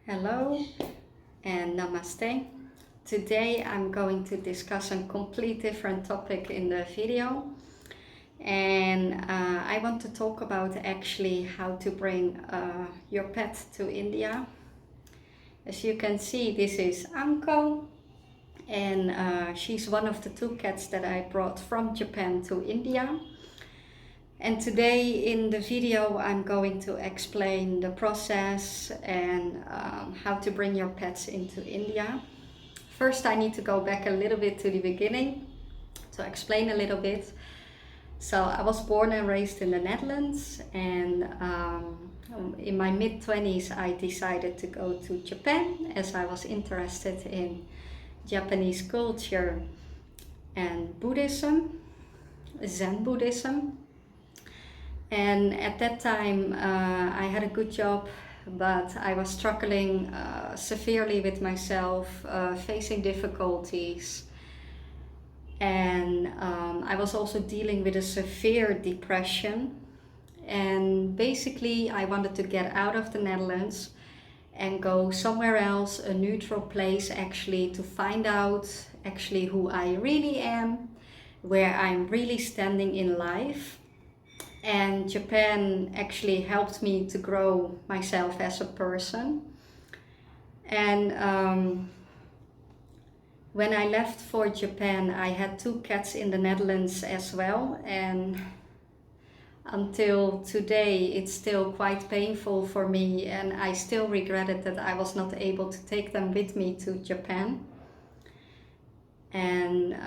Hello and namaste. Today I'm going to discuss a complete different topic in the video, and I want to talk about actually how to bring your pet to India. As you can see, this is Anko, and she's one of the two cats that I brought from Japan to India. And today in the video I'm going to explain the process and how to bring your pets into India. First I need to go back a little bit to the beginning to explain a little bit. So I was born and raised in the Netherlands, and in my mid-20s I decided to go to Japan as I was interested in Japanese culture and Buddhism, Zen Buddhism. And at that time, I had a good job, but I was struggling severely with myself, facing difficulties. And I was also dealing with a severe depression. And basically, I wanted to get out of the Netherlands and go somewhere else, a neutral place actually, to find out actually who I really am, where I'm really standing in life. And Japan actually helped me to grow myself as a person. And when I left for Japan, I had two cats in the Netherlands as well. And until today, it's still quite painful for me. And I still regretted that I was not able to take them with me to Japan. And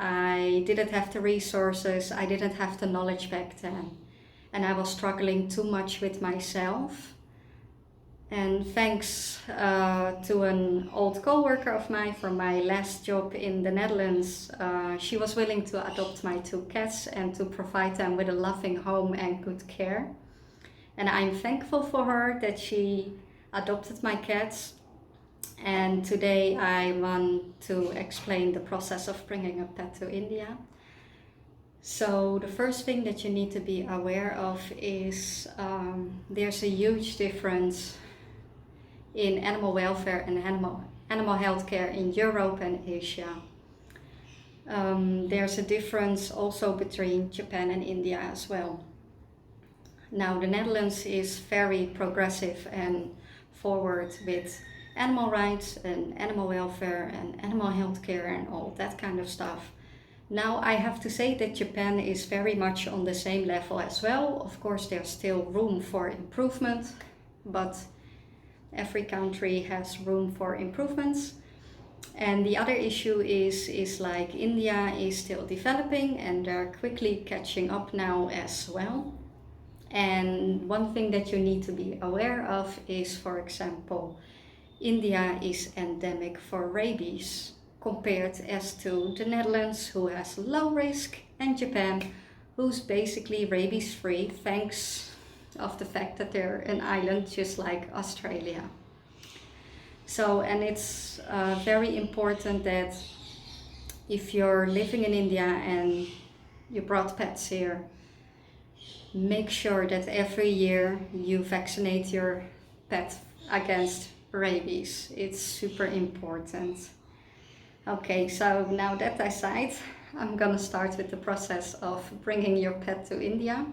I didn't have the resources, I didn't have the knowledge back then, and I was struggling too much with myself. And thanks to an old co-worker of mine from my last job in the Netherlands, she was willing to adopt my two cats and to provide them with a loving home and good care. And I'm thankful for her that she adopted my cats. And today I want to explain the process of bringing a pet to India. So the first thing that you need to be aware of is there's a huge difference in animal welfare and animal health care in Europe and Asia. There's a difference also between Japan and India as well. Now the Netherlands is very progressive and forward with animal rights and animal welfare and animal health care and all that kind of stuff. Now I have to say that Japan is very much on the same level as well. Of course there's still room for improvement, but every country has room for improvements. And the other issue is like India is still developing and they're quickly catching up now as well. And one thing that you need to be aware of is, for example, India is endemic for rabies compared as to the Netherlands, who has low risk, and Japan, who's basically rabies free thanks of the fact that they're an island just like Australia. So, and it's very important that if you're living in India and you brought pets here, make sure that every year you vaccinate your pet against rabies. It's super important. Okay, so now that aside, I'm gonna start with the process of bringing your pet to India.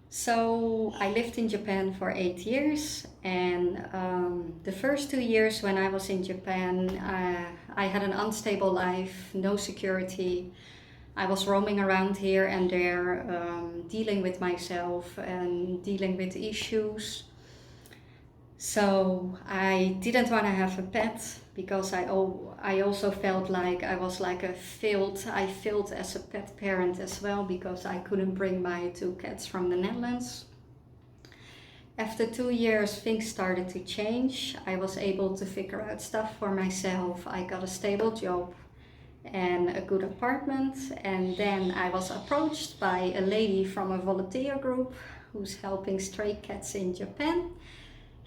So I lived in Japan for 8 years, and the first 2 years when I was in Japan, I had an unstable life, no security. I was roaming around here and there, dealing with myself and dealing with issues. So I didn't want to have a pet because I also felt like I was like I failed as a pet parent as well, because I couldn't bring my two cats from the Netherlands. After 2 years, things started to change. I was able to figure out stuff for myself. I got a stable job and a good apartment, and then I was approached by a lady from a volunteer group who's helping stray cats in Japan.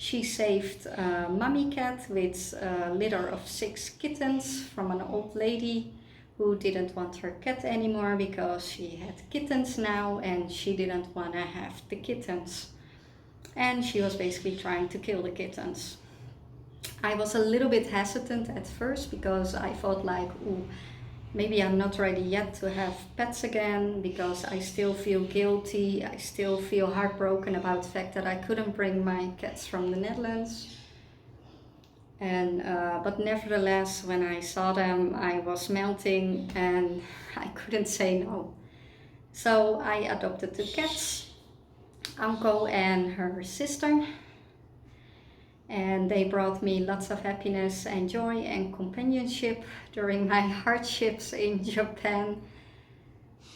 She saved a mummy cat with a litter of 6 kittens from an old lady who didn't want her cat anymore because she had kittens now and she didn't want to have the kittens. and she was basically trying to kill the kittens. I was a little bit hesitant at first because I thought like, ooh, maybe I'm not ready yet to have pets again, because I still feel guilty. I still feel heartbroken about the fact that I couldn't bring my cats from the Netherlands. And but nevertheless, when I saw them, I was melting and I couldn't say no. So I adopted two cats, Anko and her sister. And they brought me lots of happiness and joy and companionship during my hardships in Japan.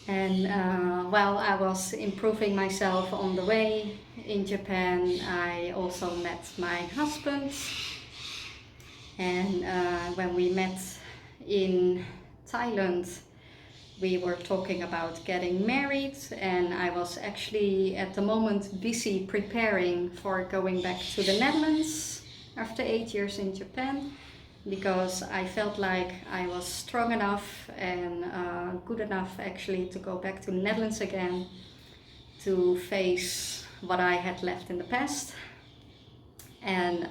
And while I was improving myself on the way in Japan, I also met my husband. And when we met in Thailand, we were talking about getting married, and I was actually at the moment busy preparing for going back to the Netherlands after 8 years in Japan, because I felt like I was strong enough and good enough actually to go back to the Netherlands again to face what I had left in the past. And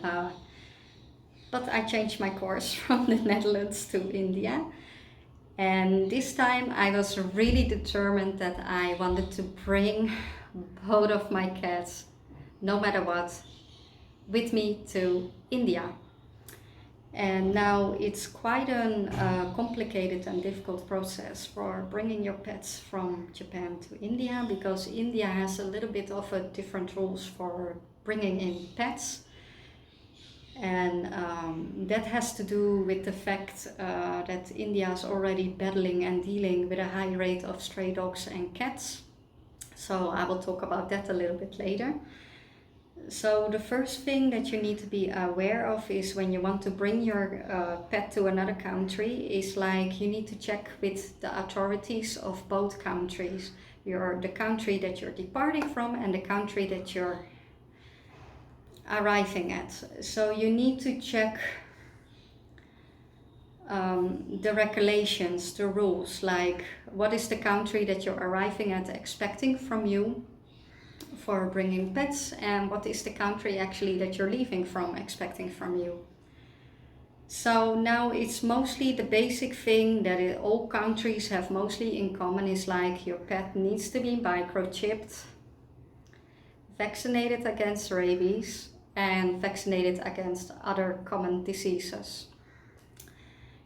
but I changed my course from the Netherlands to India. And this time I was really determined that I wanted to bring both of my cats, no matter what, with me to India. And now it's quite a complicated and difficult process for bringing your pets from Japan to India, because India has a little bit of a different rules for bringing in pets. And that has to do with the fact that India is already battling and dealing with a high rate of stray dogs and cats. So I will talk about that a little bit later. So the first thing that you need to be aware of is when you want to bring your pet to another country, is like you need to check with the authorities of both countries. The country that you're departing from and the country that you're arriving at. So you need to check the regulations, the rules, like what is the country that you're arriving at expecting from you for bringing pets, and what is the country actually that you're leaving from expecting from you. So now it's mostly the basic thing that all countries have mostly in common is like your pet needs to be microchipped, vaccinated against rabies, and vaccinated against other common diseases.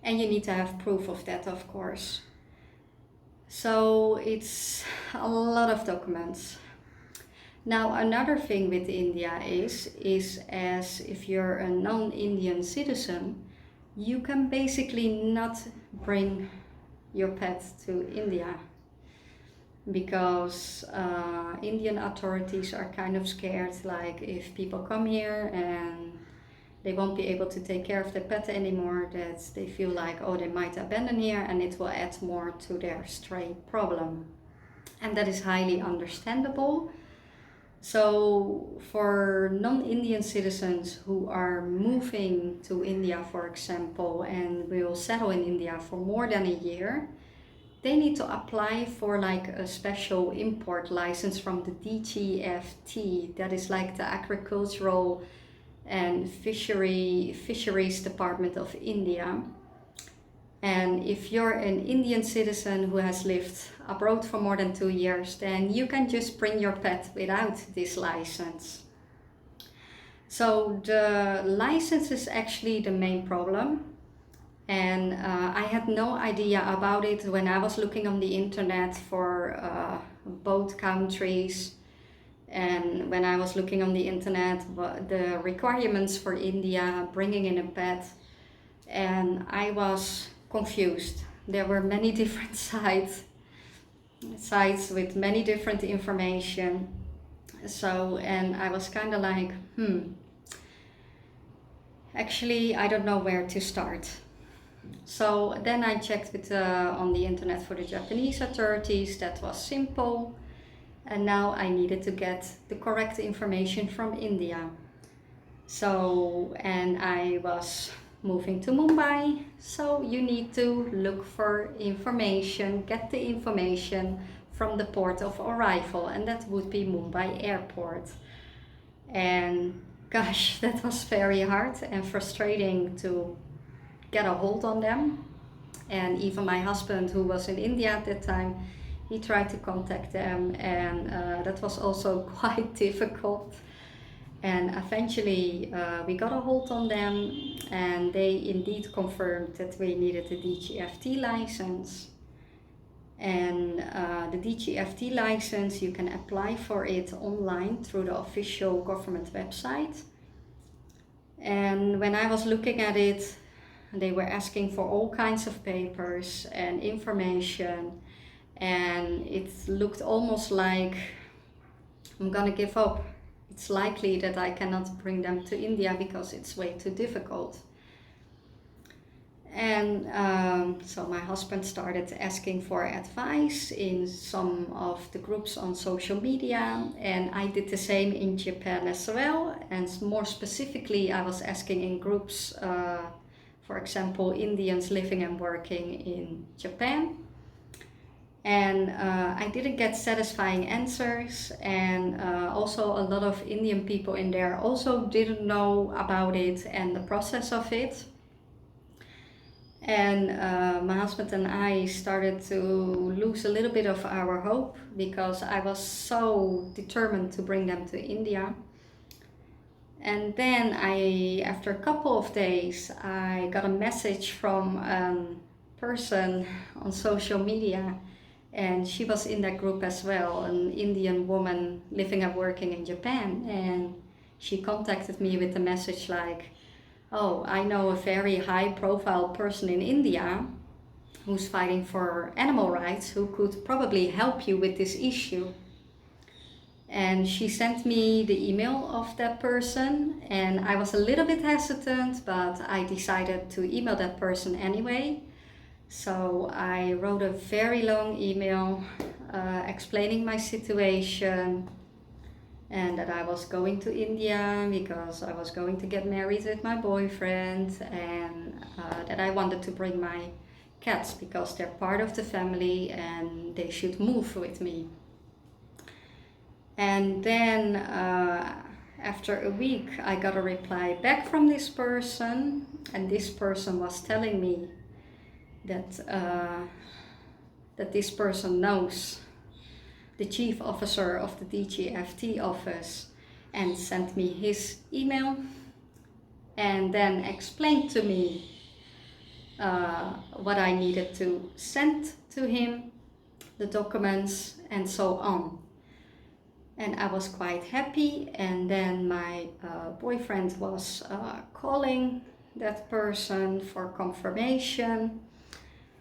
And you need to have proof of that, of course. So it's a lot of documents. Now another thing with India is as if you're a non-Indian citizen, you can basically not bring your pet to India, because Indian authorities are kind of scared, like if people come here and they won't be able to take care of their pet anymore, that they feel like, oh, they might abandon here and it will add more to their stray problem. And that is highly understandable. So for non-Indian citizens who are moving to India, for example, and will settle in India for more than a year, they need to apply for like a special import license from the DGFT, that is like the Agricultural and Fisheries Department of India. And if you're an Indian citizen who has lived abroad for more than 2 years, then you can just bring your pet without this license. So the license is actually the main problem. And I had no idea about it when I was looking on the internet for both countries. And when I was looking on the internet, the requirements for India, bringing in a pet, and I was confused. There were many different sites with many different information. So, and I was kind of like, actually, I don't know where to start. So then I checked on the internet for the Japanese authorities. That was simple. And now I needed to get the correct information from India. So, and I was moving to Mumbai, so you need to look for information, get the information from the port of arrival, and that would be Mumbai Airport. And gosh, that was very hard and frustrating to get a hold on them. And even my husband, who was in India at that time, he tried to contact them, and that was also quite difficult. And eventually we got a hold on them, and they indeed confirmed that we needed a DGFT license. And the DGFT license, you can apply for it online through the official government website. And when I was looking at it, they were asking for all kinds of papers and information, and it looked almost like I'm gonna give up. It's likely that I cannot bring them to India because it's way too difficult. And so my husband started asking for advice in some of the groups on social media, and I did the same in Japan as well. And more specifically, I was asking in groups, for example, Indians living and working in Japan. And I didn't get satisfying answers, and also a lot of Indian people in there also didn't know about it and the process of it. And my husband and I started to lose a little bit of our hope because I was so determined to bring them to India. And then after a couple of days, I got a message from a person on social media, and she was in that group as well, an Indian woman living and working in Japan. And she contacted me with a message like, oh, I know a very high profile person in India who's fighting for animal rights who could probably help you with this issue. And she sent me the email of that person, and I was a little bit hesitant, but I decided to email that person anyway. So I wrote a very long email explaining my situation, and that I was going to India because I was going to get married with my boyfriend, and that I wanted to bring my cats because they're part of the family and they should move with me. And then after a week I got a reply back from this person, and this person was telling me that this person knows the chief officer of the DGFT office, and sent me his email and then explained to me what I needed to send to him, the documents and so on. And I was quite happy, and then my boyfriend was calling that person for confirmation.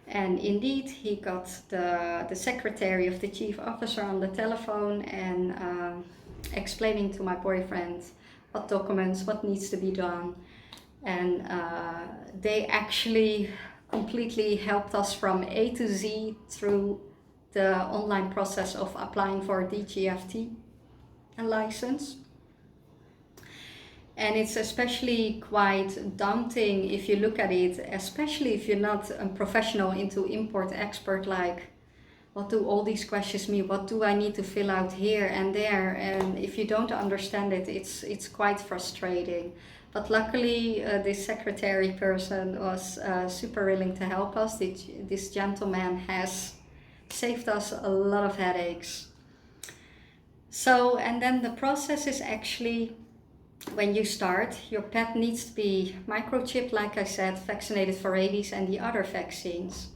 And indeed, he got the secretary of the chief officer on the telephone and explaining to my boyfriend what documents, what needs to be done. And they actually completely helped us from A to Z through the online process of applying for a DGFT license. And it's especially quite daunting if you look at it, especially if you're not a professional into import-export, like what do all these questions mean? What do I need to fill out here and there? And if you don't understand it, it's quite frustrating. But luckily, this secretary person was super willing to help us. This gentleman has saved us a lot of headaches. So, and then the process is actually, when you start, your pet needs to be microchipped, like I said, vaccinated for rabies and the other vaccines.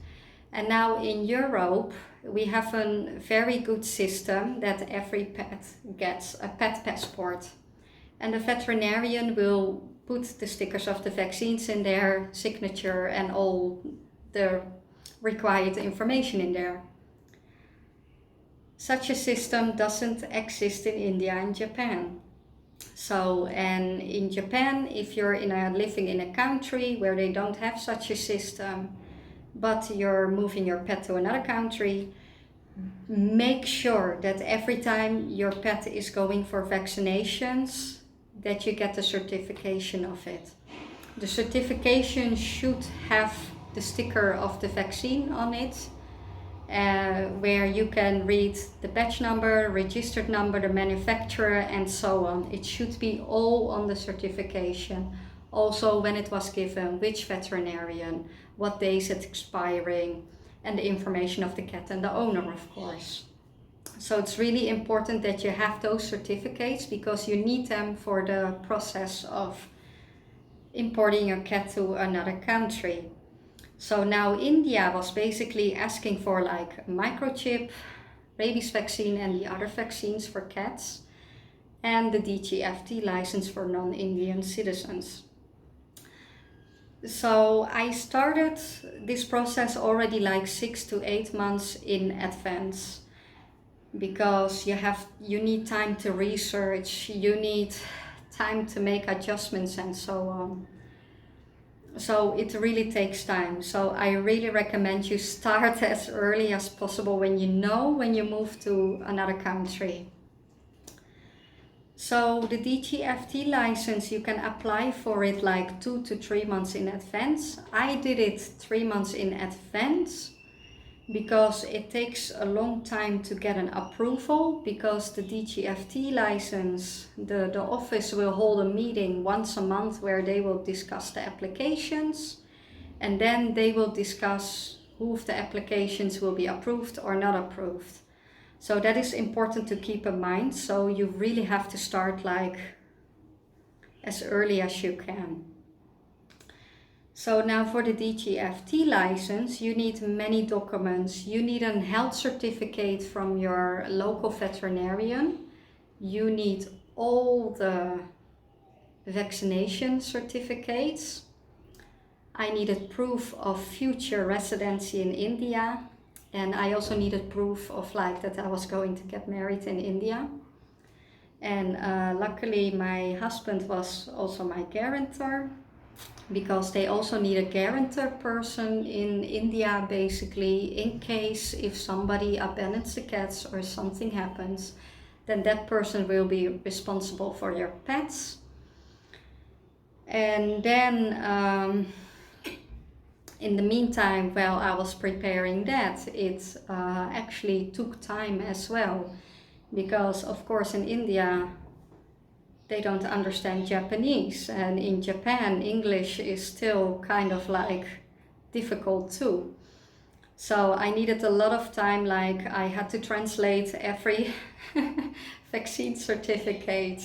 And now in Europe, we have a very good system that every pet gets a pet passport. And the veterinarian will put the stickers of the vaccines in their signature and all the required information in there. Such a system doesn't exist in India and Japan. So, and in Japan, if you're living in a country where they don't have such a system, but you're moving your pet to another country, make sure that every time your pet is going for vaccinations, that you get the certification of it. The certification should have the sticker of the vaccine on it, where you can read the batch number, registered number, the manufacturer, and so on. It should be all on the certification. Also when it was given, which veterinarian, what days it's expiring, and the information of the cat and the owner, of course. So it's really important that you have those certificates because you need them for the process of importing your cat to another country. So now India was basically asking for like a microchip, rabies vaccine and the other vaccines for cats, and the DGFT license for non-Indian citizens. So I started this process already like 6 to 8 months in advance, because you need time to research, you need time to make adjustments and so on. So it really takes time. So I really recommend you start as early as possible when you move to another country. So the DGFT license, you can apply for it like 2 to 3 months in advance. I did it 3 months in advance because it takes a long time to get an approval, because the DGFT license, the office will hold a meeting once a month where they will discuss the applications, and then they will discuss who of the applications will be approved or not approved. So that is important to keep in mind. So you really have to start like as early as you can. So now for the DGFT license, you need many documents. You need a health certificate from your local veterinarian. You need all the vaccination certificates. I needed proof of future residency in India. And I also needed proof of like that I was going to get married in India. And luckily my husband was also my guarantor, because they also need a guarantor person in India, basically, in case if somebody abandons the cats or something happens, then that person will be responsible for your pets. And then in the meantime, while I was preparing that, it actually took time as well, because of course in India they don't understand Japanese, and in Japan English is still kind of like difficult too. So I needed a lot of time, like I had to translate every vaccine certificate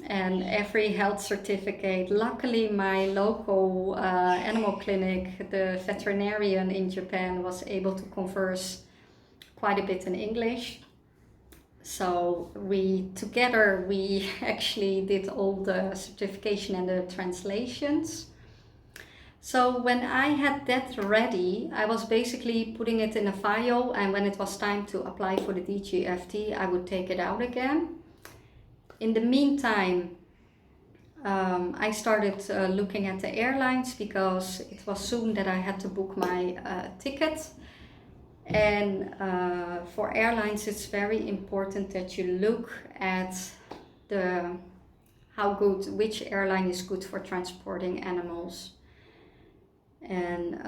and every health certificate. Luckily my local animal clinic, the veterinarian in Japan, was able to converse quite a bit in English. So we actually did all the certification and the translations. So when I had that ready, I was basically putting it in a file, and when it was time to apply for the DGFT, I would take it out again. In the meantime, I started looking at the airlines, because it was soon that I had to book my ticket. And for airlines, it's very important that you look at which airline is good for transporting animals. And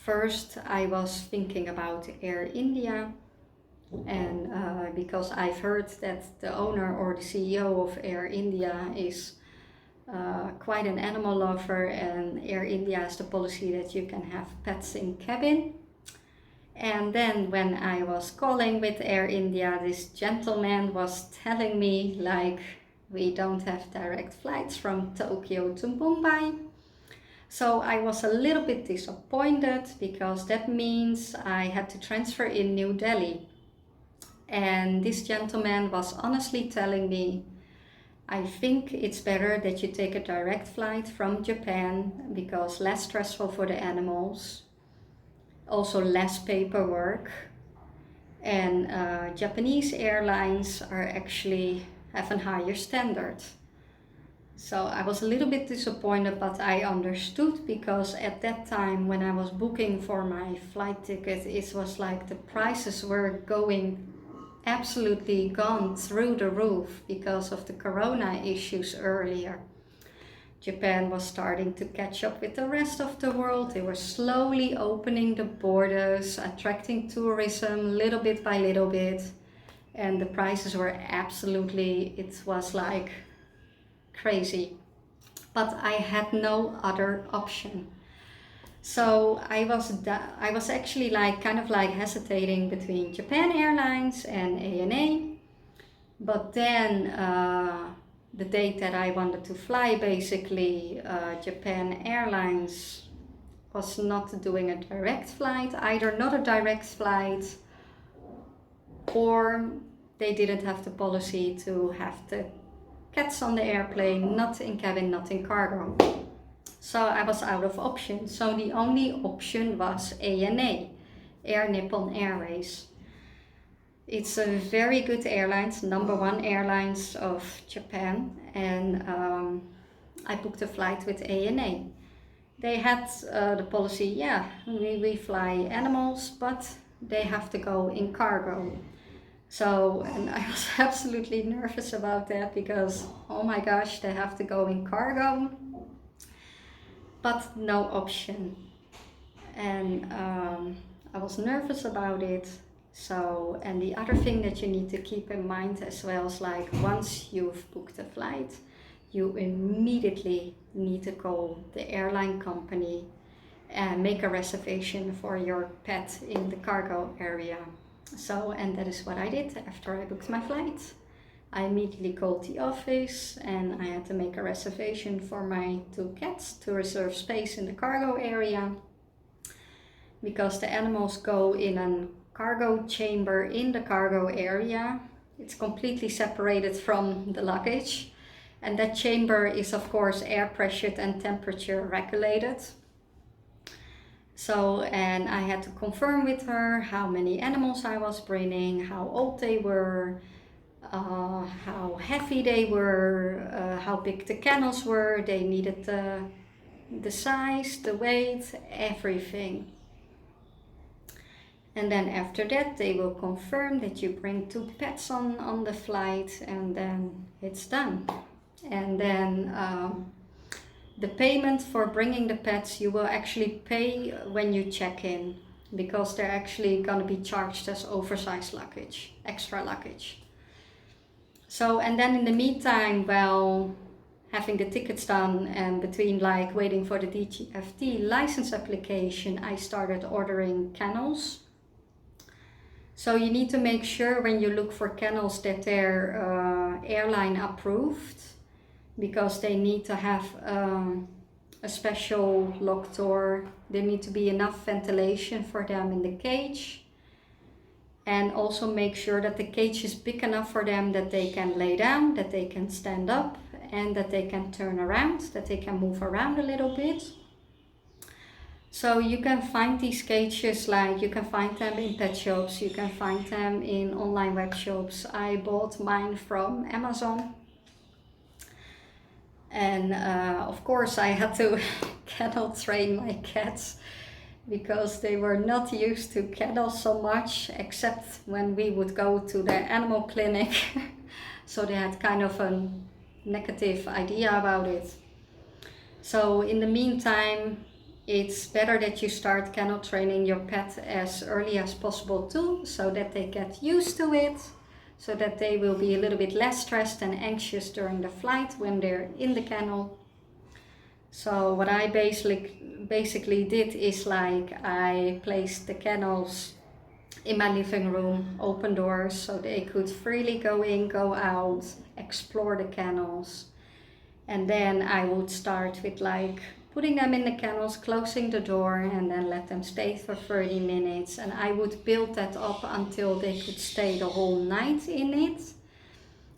first I was thinking about Air India, and because I've heard that the owner or the CEO of Air India is quite an animal lover, and Air India has the policy that you can have pets in cabin. And then when I was calling with Air India, this gentleman was telling me like, we don't have direct flights from Tokyo to Mumbai. So I was a little bit disappointed, because that means I had to transfer in New Delhi. And this gentleman was honestly telling me, I think it's better that you take a direct flight from Japan, because less stressful for the animals, also less paperwork, and Japanese airlines have a higher standard. So I was a little bit disappointed, but I understood, because at that time when I was booking for my flight ticket, it was like the prices were absolutely gone through the roof because of the corona issues earlier. Japan was starting to catch up with the rest of the world. They were slowly opening the borders, attracting tourism little bit by little bit. And the prices were absolutely, it was like crazy. But I had no other option. So I was actually like kind of like hesitating between Japan Airlines and ANA. But then the date that I wanted to fly, basically, Japan Airlines was not doing a direct flight, either not a direct flight, or they didn't have the policy to have the cats on the airplane, not in cabin, not in cargo. So I was out of options. So the only option was ANA, Air Nippon Airways. It's a very good airlines, #1 airlines of Japan, and I booked a flight with ANA. They had the policy, yeah, we fly animals, but they have to go in cargo. So, and I was absolutely nervous about that because, oh my gosh, they have to go in cargo, but no option. And I was nervous about it. So, and the other thing that you need to keep in mind as well is like once you've booked a flight, you immediately need to call the airline company and make a reservation for your pet in the cargo area. So, and that is what I did after I booked my flight. I immediately called the office and I had to make a reservation for my 2 cats to reserve space in the cargo area, because the animals go in a cargo chamber in the cargo area. It's completely separated from the luggage, and that chamber is of course air pressured and temperature regulated. So, and I had to confirm with her how many animals I was bringing, how old they were, how heavy they were, how big the kennels were. They needed the size, the weight, everything. And then after that, they will confirm that you bring 2 pets on the flight, and then it's done. And then the payment for bringing the pets, you will actually pay when you check in, because they're actually going to be charged as oversized luggage, extra luggage. So, and then in the meantime, while having the tickets done and between like waiting for the DGFT license application, I started ordering kennels. So you need to make sure when you look for kennels that they're airline approved, because they need to have a special locked door. There need to be enough ventilation for them in the cage, and also make sure that the cage is big enough for them that they can lay down, that they can stand up, and that they can turn around, that they can move around a little bit. So you can find these cages, like you can find them in pet shops, you can find them in online web shops. I bought mine from Amazon. And of course I had to kennel train my cats, because they were not used to kennels so much, except when we would go to the animal clinic. So they had kind of a negative idea about it. So in the meantime, it's better that you start kennel training your pet as early as possible too, so that they get used to it, so that they will be a little bit less stressed and anxious during the flight when they're in the kennel. So what I basically did is like I placed the kennels in my living room, open doors, so they could freely go in, go out, explore the kennels. And then I would start with like putting them in the kennels, closing the door, and then let them stay for 30 minutes. And I would build that up until they could stay the whole night in it.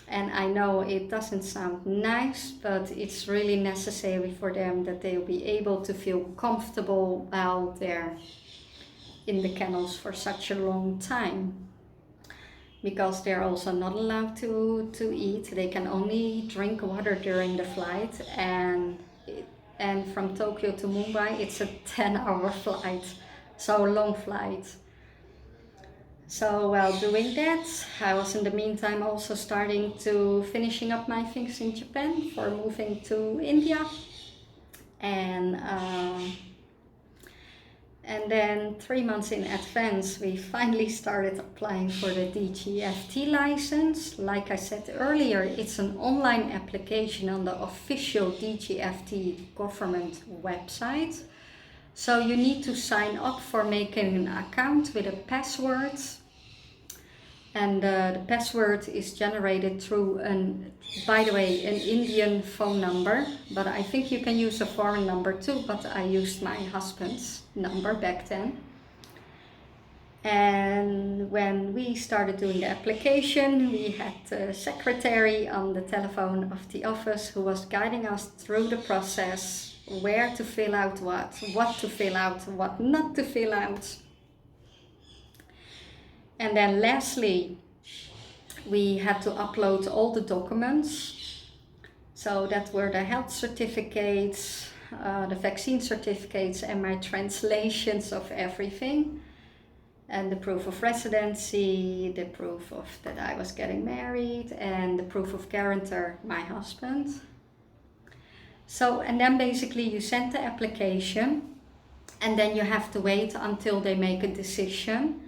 And I know it doesn't sound nice, but it's really necessary for them that they'll be able to feel comfortable while they're in the kennels for such a long time. Because they're also not allowed to eat. They can only drink water during the flight, and from Tokyo to Mumbai it's a 10-hour flight, so a long flight. So while doing that, I was in the meantime also starting to finishing up my things in Japan for moving to India. And then 3 months in advance, we finally started applying for the DGFT license. Like I said earlier, it's an online application on the official DGFT government website. So you need to sign up for making an account with a password. And the password is generated through by the way, an Indian phone number, but I think you can use a foreign number too, but I used my husband's number back then. And when we started doing the application, we had a secretary on the telephone of the office who was guiding us through the process, where to fill out what to fill out, what not to fill out. And then lastly, we had to upload all the documents. So that were the health certificates, the vaccine certificates, and my translations of everything. And the proof of residency, the proof of that I was getting married, and the proof of guarantor, my husband. So, and then basically you send the application, and then you have to wait until they make a decision.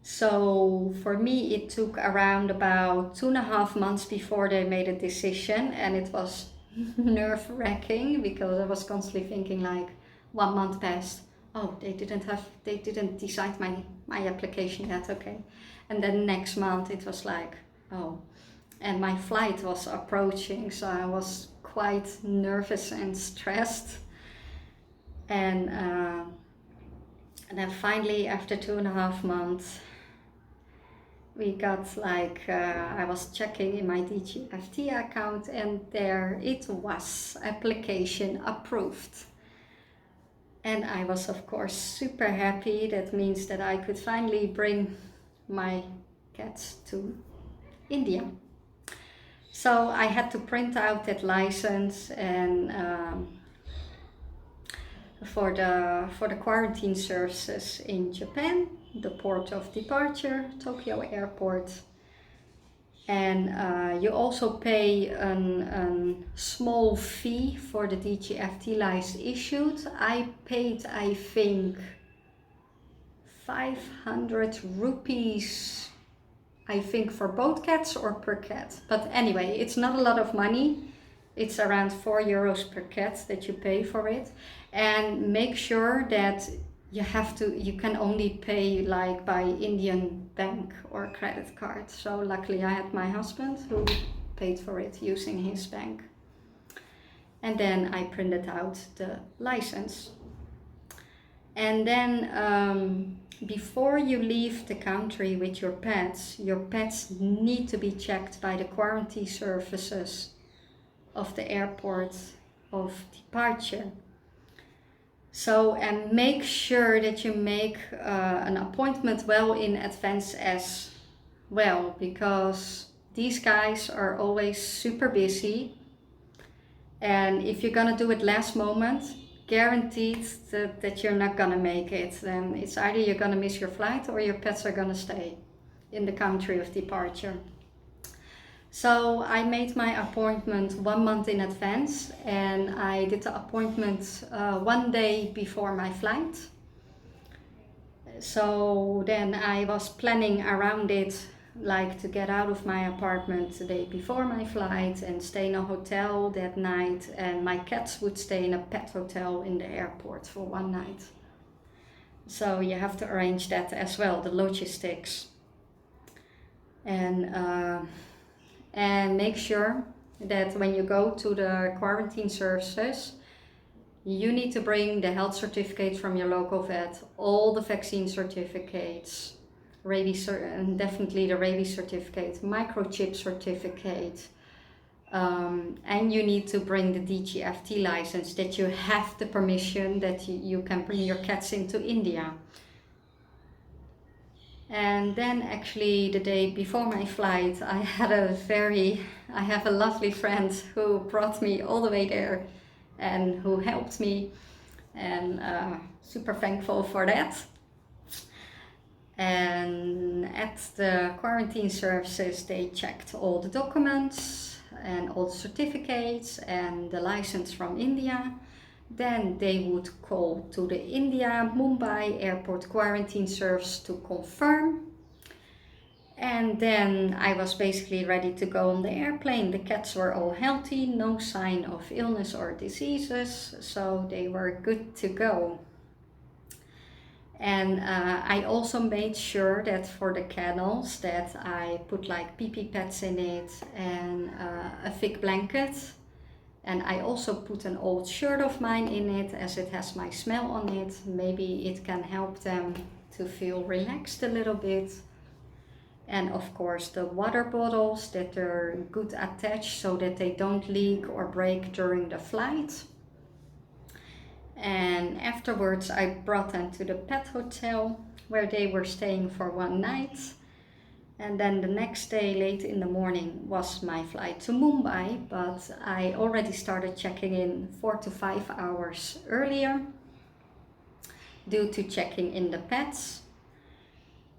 So for me, it took around about 2.5 months before they made a decision, and it was nerve-wracking because I was constantly thinking like 1 month passed. Oh, they didn't decide my application yet, okay. And then next month it was like, oh, and my flight was approaching, so I was quite nervous and stressed. And then finally, after 2.5 months, we got like, I was checking in my DGFT account, and there it was, application approved. And I was of course super happy. That means that I could finally bring my cats to India. So I had to print out that license, and for the quarantine services in Japan, the port of departure, Tokyo Airport. And you also pay a small fee for the DGFT license issued. I paid, I think, 500 rupees, I think, for both cats or per cat. But anyway, it's not a lot of money. It's around €4 per cat that you pay for it. And make sure that you can only pay like by Indian bank or credit card. So luckily I had my husband who paid for it using his bank. And then I printed out the license. And then before you leave the country with your pets need to be checked by the quarantine services of the airport of departure. So, and make sure that you make an appointment well in advance as well, because these guys are always super busy. And if you're gonna do it last moment, guaranteed that you're not gonna make it. Then it's either you're gonna miss your flight or your pets are gonna stay in the country of departure. So I made my appointment 1 month in advance, and I did the appointment 1 day before my flight. So then I was planning around it, like to get out of my apartment the day before my flight and stay in a hotel that night, and my cats would stay in a pet hotel in the airport for 1 night. So you have to arrange that as well, the logistics. And make sure that when you go to the quarantine services, you need to bring the health certificate from your local vet, all the vaccine certificates, and definitely the rabies certificate, microchip certificate, and you need to bring the DGFT license, that you have the permission that you can bring your cats into India. And then actually the day before my flight, I have a lovely friend who brought me all the way there and who helped me, and super thankful for that. And at the quarantine services, they checked all the documents and all the certificates and the license from India. Then they would call to the India Mumbai Airport Quarantine Service to confirm. And then I was basically ready to go on the airplane. The cats were all healthy, no sign of illness or diseases, so they were good to go. And I also made sure that for the kennels that I put like pee-pee pads in it and a thick blanket. And I also put an old shirt of mine in it as it has my smell on it. Maybe it can help them to feel relaxed a little bit. And of course the water bottles, that they're good attached so that they don't leak or break during the flight. And afterwards I brought them to the pet hotel where they were staying for one night. And then the next day, late in the morning, was my flight to Mumbai, but I already started checking in 4 to 5 hours earlier due to checking in the pets.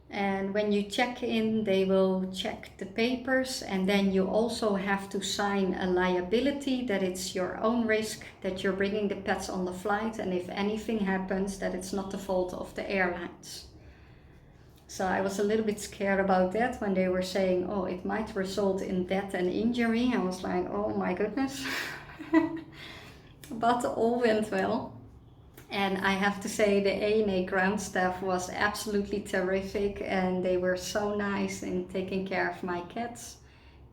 And when you check in, they will check the papers, and then you also have to sign a liability that it's your own risk, that you're bringing the pets on the flight, and if anything happens, that it's not the fault of the airlines. So I was a little bit scared about that when they were saying, oh, it might result in death and injury. I was like, oh my goodness. But all went well. And I have to say the ANA ground staff was absolutely terrific, and they were so nice in taking care of my cats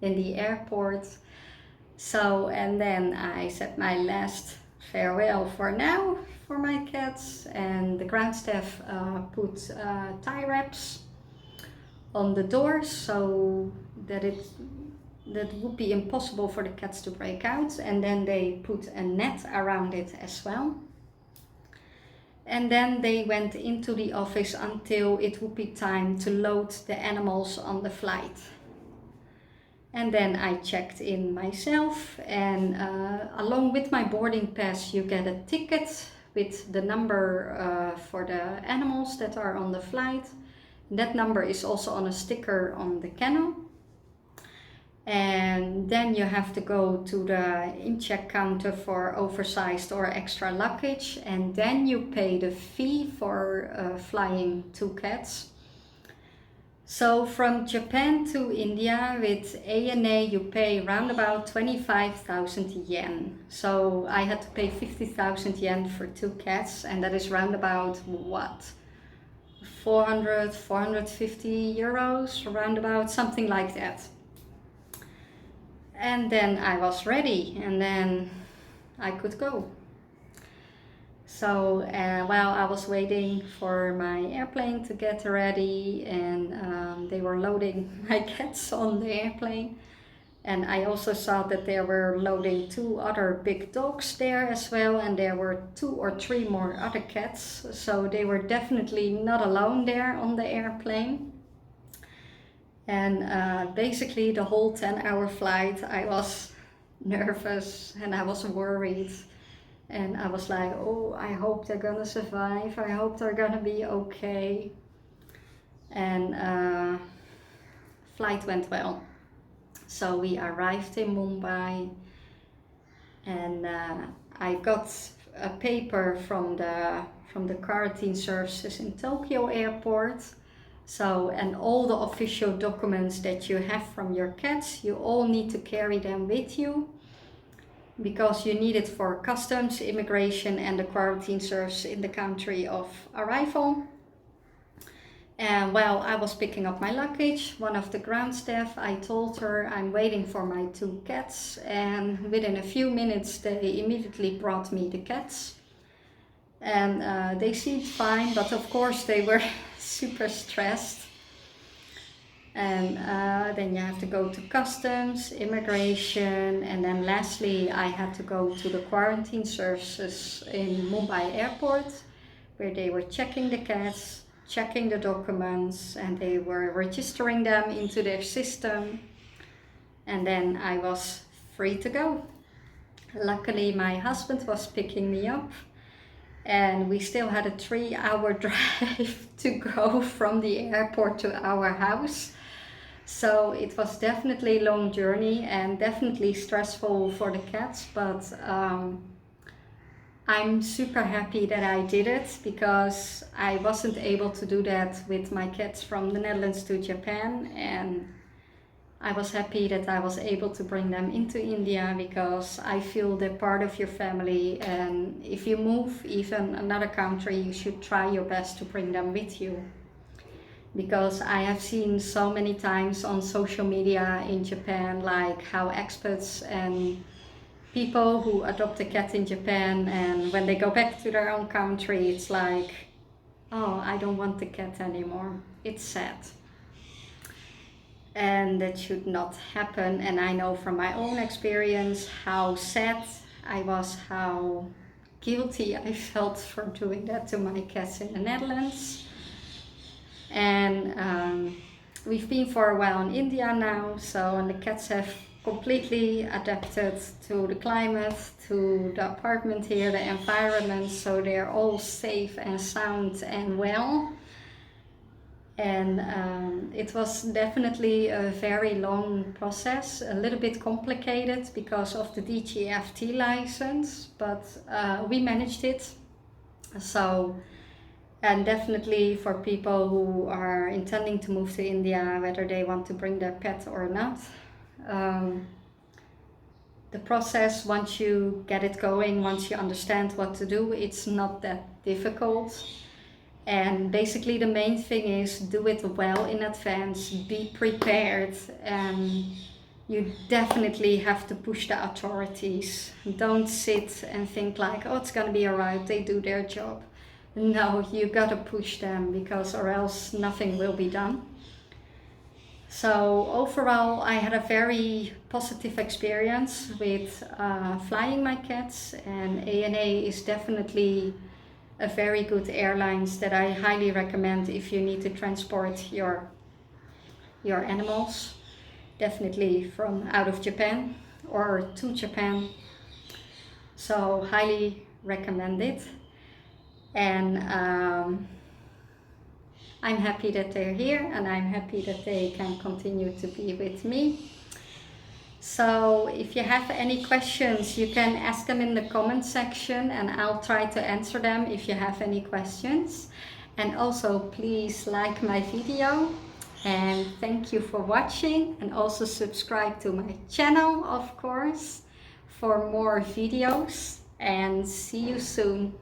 in the airport. So, and then I said my last farewell for now for my cats, and the ground staff put tie wraps on the doors so that that would be impossible for the cats to break out, and then they put a net around it as well. And then they went into the office until it would be time to load the animals on the flight. And then I checked in myself, and along with my boarding pass you get a ticket with the number for the animals that are on the flight. That number is also on a sticker on the kennel. And then you have to go to the in-check counter for oversized or extra luggage, and then you pay the fee for flying 2 cats. So from Japan to India with ANA you pay around about 25,000 yen. So I had to pay 50,000 yen for 2 cats, and that is round about what? 450 euros, around about, something like that. And then I was ready, and then I could go. So while I was waiting for my airplane to get ready, and they were loading my cats on the airplane, and I also saw that they were loading 2 other big dogs there as well, and there were 2 or 3 more other cats, so they were definitely not alone there on the airplane. And basically the whole 10-hour flight I was nervous and I was worried, and I was like, oh, I hope they're gonna survive, I hope they're gonna be okay. And flight went well. So we arrived in Mumbai, and I got a paper from the quarantine services in Tokyo airport. So, and all the official documents that you have from your cats, you all need to carry them with you, because you need it for customs, immigration, and the quarantine service in the country of arrival. And while I was picking up my luggage, one of the ground staff, I told her I'm waiting for my 2 cats, and within a few minutes they immediately brought me the cats. And they seemed fine, but of course they were super stressed. And then you have to go to customs, immigration, and then lastly I had to go to the quarantine services in Mumbai airport, where they were checking the cats, checking the documents, and they were registering them into their system. And then I was free to go. Luckily my husband was picking me up, and we still had a 3-hour drive to go from the airport to our house. So it was definitely a long journey and definitely stressful for the cats, but I'm super happy that I did it because I wasn't able to do that with my cats from the Netherlands to Japan, and I was happy that I was able to bring them into India because I feel they're part of your family, and if you move even another country, you should try your best to bring them with you. Because I have seen so many times on social media in Japan, like how expats and people who adopt a cat in Japan, and when they go back to their own country, it's like, oh, I don't want the cat anymore. It's sad. And that should not happen. And I know from my own experience how sad I was, how guilty I felt for doing that to my cats in the Netherlands. And we've been for a while in India now, and the cats have completely adapted to the climate, to the apartment here, the environment, so they're all safe and sound and well. And it was definitely a very long process, a little bit complicated because of the DGFT license, but we managed it. And definitely for people who are intending to move to India, whether they want to bring their pet or not, the process, once you get it going, once you understand what to do, it's not that difficult. And basically the main thing is do it well in advance, be prepared, and you definitely have to push the authorities. Don't sit and think like, oh, it's gonna be alright, they do their job. No, you gotta push them, because or else nothing will be done. So overall, I had a very positive experience with flying my cats, and ANA is definitely a very good airlines that I highly recommend if you need to transport your animals, definitely from out of Japan or to Japan. So highly recommend it. And I'm happy that they're here, and I'm happy that they can continue to be with me. So if you have any questions, you can ask them in the comment section, and I'll try to answer them if you have any questions. And also please like my video, and thank you for watching, and also subscribe to my channel, of course, for more videos, and see you soon.